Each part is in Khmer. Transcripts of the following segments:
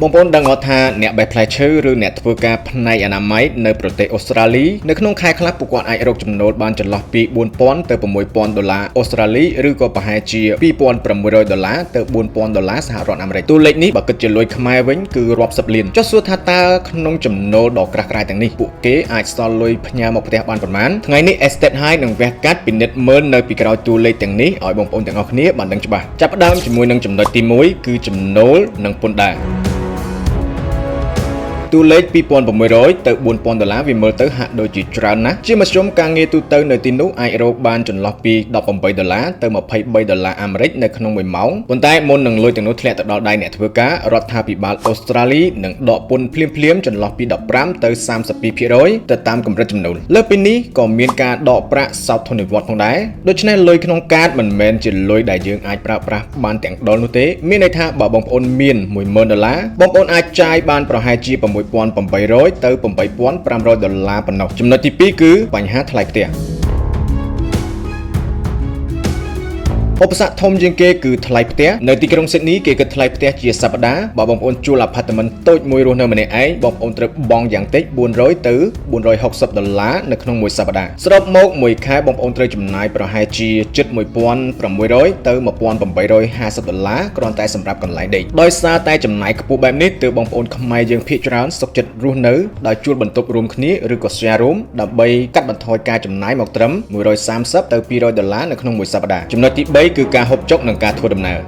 បងប្អូនដឹងអត់ថាអ្នកបេះផ្លែឈើឬអ្នកធ្វើការផ្នែកអនាម័យនៅប្រទេសអូស្ត្រាលីនៅក្នុងខែខ្លះពួកគាត់អាចរកចំណូលបានចន្លោះពី$4,000 ទៅ$6,000 អូស្ត្រាលីឬក៏ប្រហែលជា$2,600 ទៅ$4,000 សហរដ្ឋអាមេរិកតួលេខនេះបើគិតជាលុយខ្មែរវិញគឺរាប់សិបលានចុះសួរថាតើក្នុងចំណូលដ៏ក្រាស់ក្រែលទាំងនេះពួកគេអាចសល់លុយផ្ញើមកផ្ទះបានប៉ុន្មានថ្ងៃនេះ Estate High នឹងវះកាត់ពិនិត្យមើលនៅពីក្រោយតួលេខទាំងនេះឲ្យបងប្អូនទាំងអស់គ្នាបានដឹងច្បាស់ចាប់ផ្ដើមជាមួយនឹងចំណុចទី1គឺចំណូលនិងពន្ធដារតួលេខ$2,600 ទៅ$4,000វាមើលទៅហាក់ដូចជាច្រើនណាស់ជាមធ្យមការងារទូទៅនៅទីនោះអាចរកបានចន្លោះពី$18ទៅ$23អាមេរិកនៅក្នុង1ម៉ោងប៉ុន្តែមុននឹងលុយទាំងនោះធ្លាក់ទៅដល់ដៃអ្នកធ្វើការរដ្ឋាភិបាលអូស្ត្រាលីនឹងដកពន្ធភ្លាមៗចន្លោះពី15ទៅ32%ទៅតាមកម្រិតចំណូលលើពីនេះក៏មានការដកប្រាក់សោធននិវត្តន៍ផងដែរដូច្នេះលុយក្នុងកាតមិនមែនជាលុយដែលយើងអាចប្រើប្រាស់បានទាំងដុលនោះទេមានន័យថាបើបងប្អូនមាន$10,000បងប្អូនអាចចាយបានប្រហែលជា$6,800ទៅ$8,500ប៉ុណ្ណោះចំណុចទី2គឺបញ្ហាថ្លៃផ្ទះឧបសគ្គធំជាងគេគឺថ្លៃផ្ទះនៅទីក្រុងស៊ីដនីគេគិតថ្លៃផ្ទះជាសប្តាហ៍បើបងប្អូនជួលអាផាតមិនតូចមួយរស់នៅម្នាក់ឯងបងប្អូនត្រូវបង់យ៉ាងតិច$400ទៅ$460នៅក្នុងមួយសប្តាហ៍សរុបមកមួយខែបងប្អូនត្រូវចំណាយប្រហែលជាជិត$1,600ទៅ$1,850គ្រាន់តែសម្រាប់កន្លែងដេកដោយសារតែចំណាយខ្ពស់បែបនេះទើបបងប្អូនខ្មែរយើងភាគច្រើនសុខចិត្តរស់នៅដោយជួលបន្ទប់រួមគ្នាឬក៏ share room ដើម្បីកាត់បន្ថយការចំណាយមកត្រឹម$130ទៅ$200នៅក្នុងមួយសប្តាហ៍ចំណុចទី3គឺការហូបចុកនិងការធ្វើដំណើរ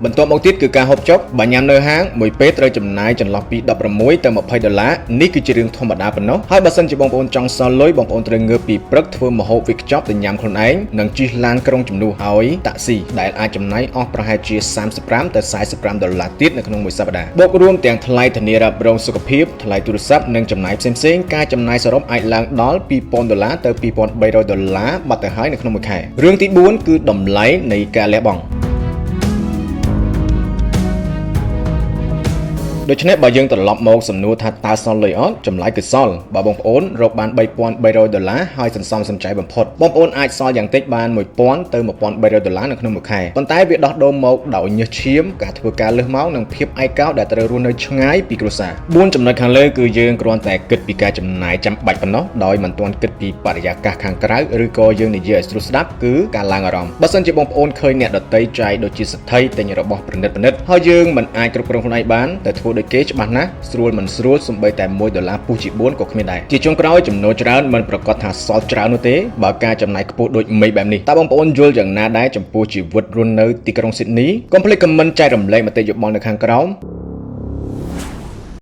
បន្ទាប់មកទៀតគឺការហូបចុកបើញ៉ាំនៅហាងមួយពេលត្រូវចំណាយចន្លោះពី$16ទៅ$20នេះគឺជារឿងធម្មតាប៉ុណ្ណោះហើយបើសិនជាបងប្អូនចង់សល់លុយបងប្អូនត្រូវងើបពីព្រឹកធ្វើម្ហូបវិខ្ចប់ទៅញ៉ាំខ្លួនឯងនិងជិះឡានក្រុងជំនួសឲ្យតាក់ស៊ីដែលអាចចំណាយអស់ប្រហែលជា$35ទៅ$45ទៀតនៅក្នុងមួយសប្តាហ៍បូករួមទាំងថ្លៃធានារ៉ាប់រងសុខភាពថ្លៃទូរស័ព្ទនិងចំណាយផ្សេងៗការចំណាយសរុបអាចឡើងដល់$2,000ទៅ$2,300បាត់ទៅហើយនៅក្នុងមួយខែរឿងទី4គឺតម្លៃនៃការលះបង់ដូច្នេះបើយើងត្រឡប់មកសំណួរថាតើសល់លុយអត់ចម្លើយគឺសល់បើបងប្អូនរកបាន$3,300ហើយសន្សំសំចៃបំផុតបងប្អូនអាចសល់យ៉ាងតិចបាន$1,000ទៅ$1,300នៅក្នុងមួយខែប៉ុន្តែវាដោះដូរមកដោយញើសឈាមការធ្វើការលើសម៉ោងនិងភាពឯកោដែលត្រូវរស់នៅឆ្ងាយពីគ្រួសារ4ចំណុចខាងលើគឺយើងគ្រាន់តែគិតពីការចំណាយចាំបាច់ប៉ុណ្ណោះដោយមិនទាន់គិតពីបរិយាកាសខាងក្រៅឬក៏យើងនិយាយឲ្យស្រួលស្ដាប់គឺការឡើងអារម្មណ៍បើសិនជាបងប្អូនឃើញអ្នកដទៃចាយដូចជាសទ្ធិទិញរបស់ប្រណិតហើយយើងមិនអាចគ្រប់គ្រងខ្លួនឯងបានតែធ្វើដូចគេច្បាស់ណាស់ស្រួលមិនស្រួលសំបីតែ$1ពុះជា4ក៏គ្មានដែរជាចុងក្រោយចំណូលច្រើនមិនប្រកាសថាសល់ច្រើននោះទេបើការចំណាយខ្ពស់ដូចមេបែបនេះតើបងប្អូនយល់យ៉ាងណាដែរចំពោះជីវិតរស់នៅទីក្រុងស៊ីដនីកុំភ្លេចខមមិនចែករំលែកមតិយោបល់នៅខាងក្រោម